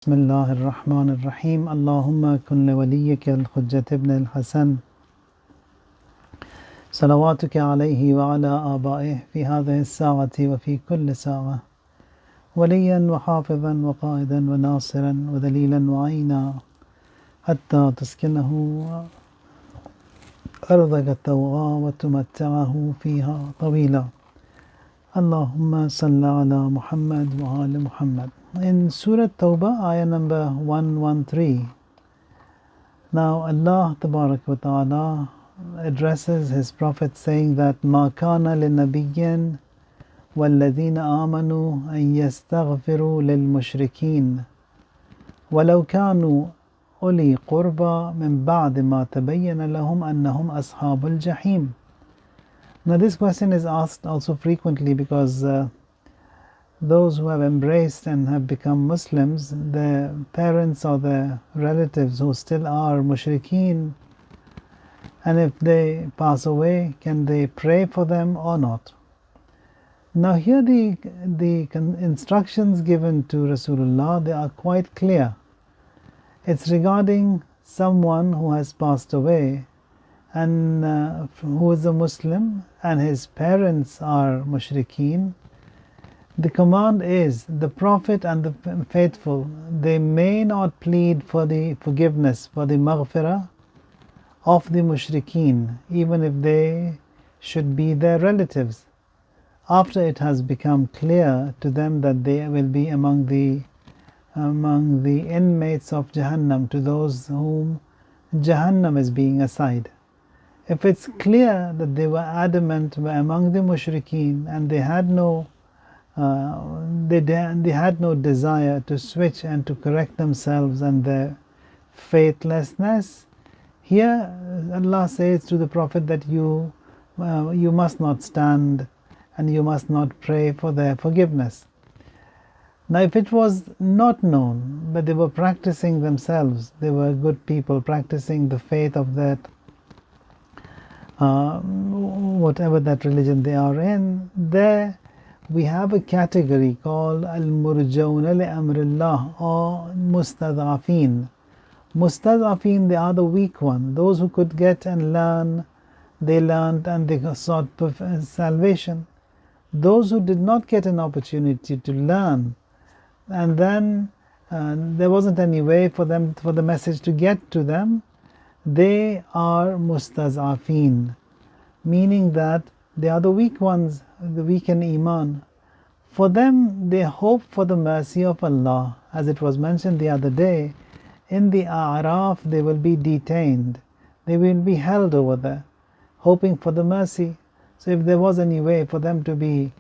بسم الله الرحمن الرحيم اللهم كن لوليك الحجة ابن الحسن صلواتك عليه وعلى آبائه في هذه الساعة وفي كل ساعة وليا وحافظا وقائدا وناصرا ودليلا وعينا حتى تسكنه أرضك الطوعا وتمتعه فيها طويلا. اللهم صل على Muhammad وآل Muhammad. In Surah Tawbah, ayah number 113, now Allah Tabarak wa Ta'ala addresses His Prophet saying that مَا كَانَ لِنَبِيٍّ وَالَّذِينَ آمَنُوا أَن يَسْتَغْفِرُوا لِلْمُشْرِكِينَ وَلَوْ كَانُوا أُولِي قُرْبَى مِنْ بَعْدِ مَا تَبَيَّنَ لَهُمْ أَنَّهُمْ أَصْحَابُ الْجَحِيمِ. Now this question is asked also frequently because those who have embraced and have become Muslims, their parents or their relatives who still are Mushrikeen, and if they pass away, can they pray for them or not? Now here the instructions given to Rasulullah, they are quite clear. It's regarding someone who has passed away and who is a Muslim and his parents are Mushrikeen. The command is the Prophet and the faithful, they may not plead for the forgiveness, for the maghfirah of the Mushrikeen, even if they should be their relatives, after it has become clear to them that they will be among the inmates of Jahannam, to those whom Jahannam is being assigned. If it's clear that they were adamant, were among the Mushrikeen, and they had no desire to switch and to correct themselves and their faithlessness, here Allah says to the Prophet that you must not stand and you must not pray for their forgiveness. Now if it was not known, but they were practicing themselves, they were good people practicing the faith of that whatever that religion they are in, there we have a category called al-murjawna li-amrillah, or mustad'afin. Mustad'afin, they are the weak one, those who could get and learn, they learned and they sought salvation. Those who did not get an opportunity to learn, and then there wasn't any way for the message to get to them, they are mustad'afin, meaning that they are the weak ones, the weak in Iman. For them, they hope for the mercy of Allah. As it was mentioned the other day, in the A'raf they will be detained, they will be held over there, hoping for the mercy. So if there was any way for them to be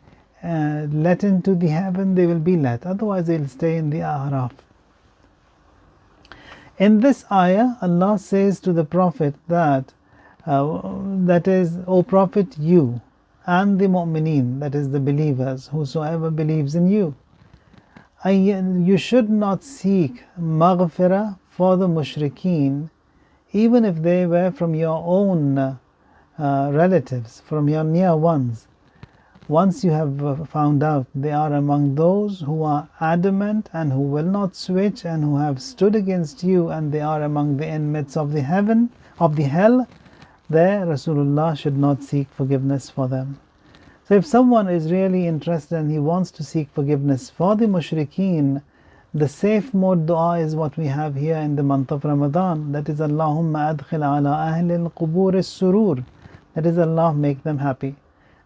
let into the heaven, they will be let, otherwise they will stay in the A'raf. In this ayah, Allah says to the Prophet that is, O Prophet, you and the mu'mineen, that is the believers, whosoever believes in you, you should not seek maghfirah for the mushrikeen, even if they were from your own relatives, from your near ones. Once you have found out they are among those who are adamant and who will not switch and who have stood against you, and they are among the inmates of the hell, there Rasulullah should not seek forgiveness for them. So if someone is really interested and he wants to seek forgiveness for the mushrikeen, the safe mode dua is what we have here in the month of Ramadan, that is Allahumma adkhil ala ahli al-qubur as-surur, that is, Allah, make them happy.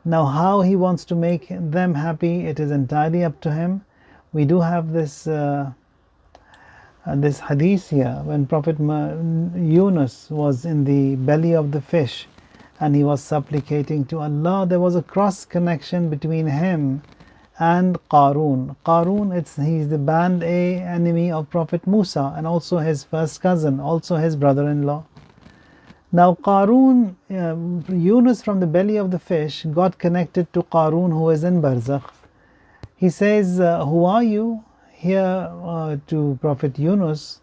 Now how he wants to make them happy, it is entirely up to him. We do have this hadith here, when Prophet Yunus was in the belly of the fish and he was supplicating to Allah, there was a cross connection between him and Qarun. Qarun, he's the band A enemy of Prophet Musa, and also his first cousin, also his brother-in-law. Now Qarun, Yunus from the belly of the fish got connected to Qarun, who is in Barzakh. He says, who are you? Here to Prophet Yunus.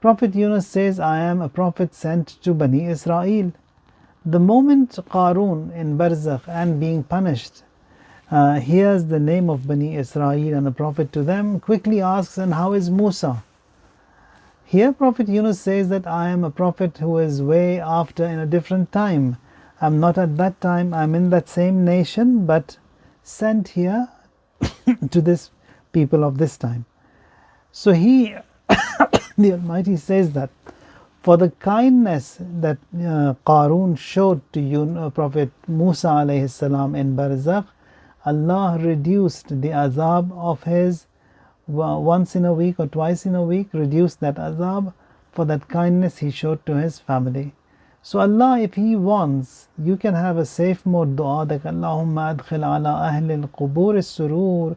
Prophet Yunus says, I am a prophet sent to Bani Israel. The moment Qarun in Barzakh and being punished hears the name of Bani Israel and a prophet to them, quickly asks, and how is Musa? Here Prophet Yunus says that I am a prophet who is way after in a different time. I'm not at that time, I'm in that same nation, but sent here to this people of this time. So he, the Almighty says that for the kindness that Qarun showed to Prophet Musa alayhi salam in Barzakh, Allah reduced the azab of his once in a week or twice in a week, reduced that azab for that kindness he showed to his family. So Allah, if He wants, you can have a safe mode dua that Allahumma adkhil ala ahli al-qubur as-surur.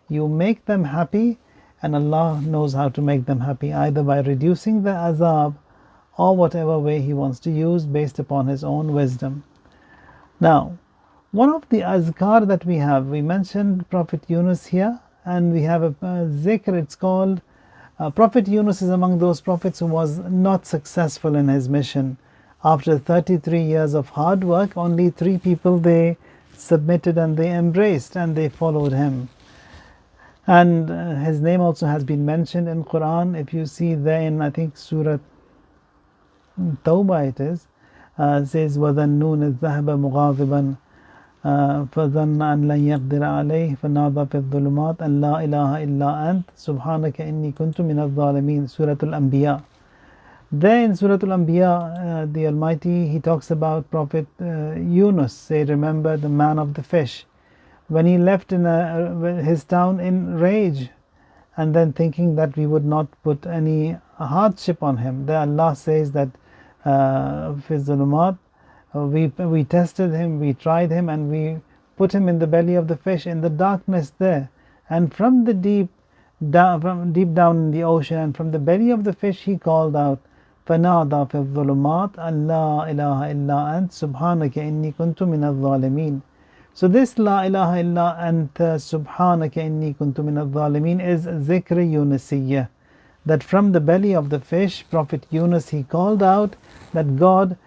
You make them happy, and Allah knows how to make them happy, either by reducing the azab or whatever way He wants to use based upon His own wisdom. Now, one of the azkar that we have, we mentioned Prophet Yunus here, and we have a zikr. It's called Prophet Yunus is among those prophets who was not successful in his mission. After 33 years of hard work, only 3 people they submitted and they embraced and they followed him. And his name also has been mentioned in Quran. If you see there in, I think, Surah Tawbah it is, says وَذَنُّونَ الذَّهَبَ مُغَاضِبًا فَظَنَّ أَنْ لَنْ يَقْدِرَ عَلَيْهِ فَنَادَى فِي الظُّلُمَاتِ أَنْ لَا إِلَهَ إِلَّا أَنْتَ سُبْحَانَكَ إِنِّي كُنْتُ مِنَ الظَّالِمِينَ Surah Al-Anbiya. There in Surah Al-Anbiya, the Almighty, He talks about Prophet Yunus. Say, remember the man of the fish. When he left in his town in rage, and then thinking that we would not put any hardship on him. There Allah says that في الظلمات, we tested him, we tried him, and we put him in the belly of the fish in the darkness there. And from deep down in the ocean, and from the belly of the fish, he called out, فَنَادَى فِي الظُّلُمَاتِ أَنْ لَا إِلَهَ إِلَّا أَنْتَ سُبْحَانَكَ إِنِّي كُنْتُ مِنَ الظَّالِمِينَ. So this La ilaha illa anta subhanaka inni kuntu min al-zalimin is Zikr Yunisiyyah. That from the belly of the fish, Prophet Yunus, he called out that God,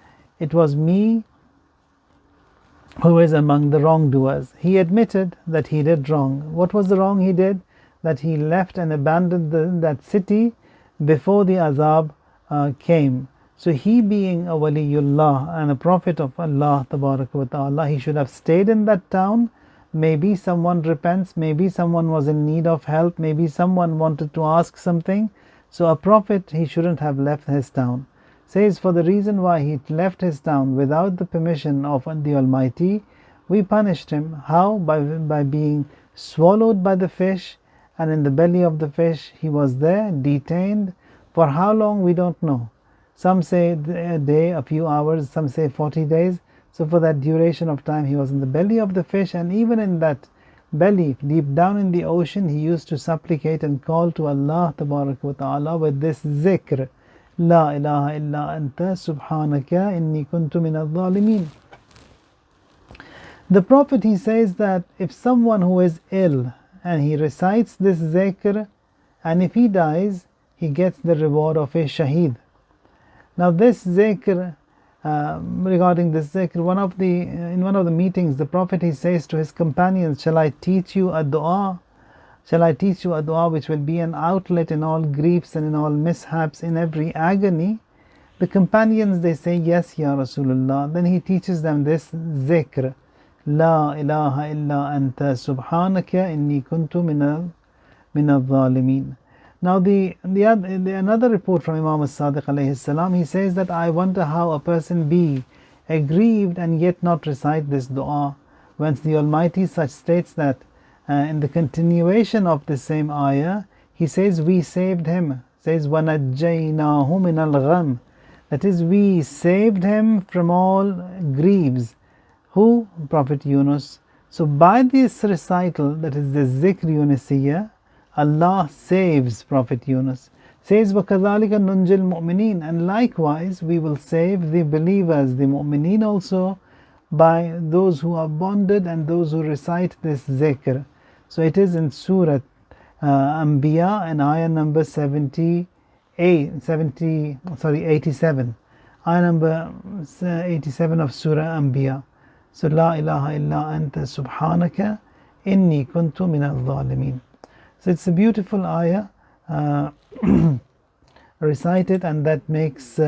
it was me who is among the wrongdoers. He admitted that he did wrong. What was the wrong he did? That he left and abandoned that city before the azab came. So he being a waliullah and a prophet of Allah tabarak wa ta'ala, he should have stayed in that town. Maybe someone repents, maybe someone was in need of help, maybe someone wanted to ask something. So a prophet, he shouldn't have left his town. Says for the reason why he left his town without the permission of the Almighty, we punished him. How? By being swallowed by the fish, and in the belly of the fish he was there, detained. For how long we don't know. Some say a day, a few hours, some say 40 days. So for that duration of time he was in the belly of the fish, and even in that belly, deep down in the ocean, he used to supplicate and call to Allah tabarak wa ta'ala with this zikr, La ilaha illa anta subhanaka inni kuntu min al-zalimin. The Prophet, he says that if someone who is ill and he recites this zikr, and if he dies, he gets the reward of a shaheed. Now this zikr, regarding this zikr, in one of the meetings, the Prophet, he says to his companions, shall I teach you a dua? Shall I teach you a dua which will be an outlet in all griefs and in all mishaps, in every agony? The companions, they say, yes, Ya Rasulullah. Then he teaches them this zikr, La ilaha illa anta subhanaka inni kuntu min al-zalimin. Now another report from Imam as-Sadiq alayhi salam, he says that I wonder how a person be aggrieved and yet not recite this dua. Whence the Almighty such states that in the continuation of the same ayah, he says we saved him. Says وَنَجَّيْنَاهُ مِنَ الْغَمِّ. That is, we saved him from all griefs. Who? Prophet Yunus. So by this recital, that is the Zikr Yunisiyyah, Allah saves Prophet Yunus. Says وَكَذَلِكَ نُنْجِي الْمُؤْمِنِينَ. And likewise we will save the believers, the mu'mineen also, by those who are bonded and those who recite this zikr. So it is in Surah Anbiya and ayah number 87. Ayah number 87 of Surah Anbiya. So La ilaha illa anta subhanaka inni kuntu min al-zalimin. So it's a beautiful ayah recite it, and that makes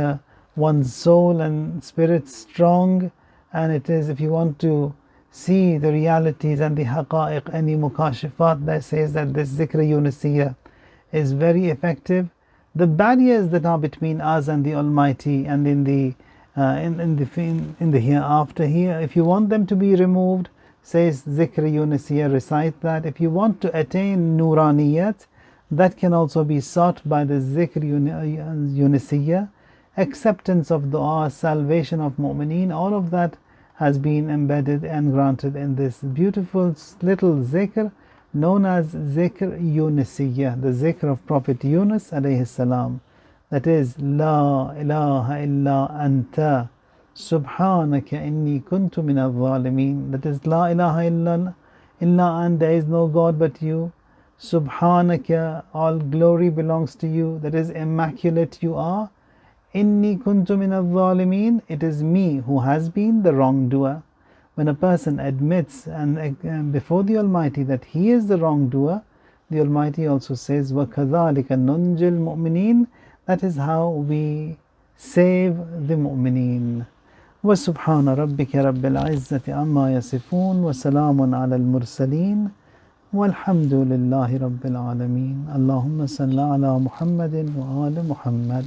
one's soul and spirit strong. And it is, if you want to see the realities and the haqa'iq, any mukashifat that says that this Zikr Yunisiyyah is very effective. The barriers that are between us and the Almighty and in the hereafter here, if you want them to be removed, says Zikr Yunisiyyah, recite that. If you want to attain Nuraniyat, that can also be sought by the Zikr Yunisiyyah. Acceptance of dua, salvation of mu'mineen, all of that has been embedded and granted in this beautiful little zikr known as Zikr Yunisiyyah, the zikr of Prophet Yunus alayhi salam. That is, La ilaha illa anta subhanaka inni kuntu min al-zalimin. That is, La ilaha illa ant, there is no God but you. Subhanaka, all glory belongs to you. That is, immaculate you are. Inni kuntu min al-zalimin, it is me who has been the wrongdoer. When a person admits and before the Almighty that he is the wrongdoer, the Almighty also says, وَكَذَلِكَ نُنْجِ الْمُؤْمِنِينَ. That is how we save the mu'mineen. وَسُبْحَانَ رَبِّكَ رَبِّ الْعِزَّةِ عَمَّا يَصِفُونَ وَسَلَامٌ عَلَى الْمُرْسَلِينَ وَالْحَمْدُ لِلَّهِ رَبِّ الْعَالَمِينَ. اللهم صل على محمد وآل محمد.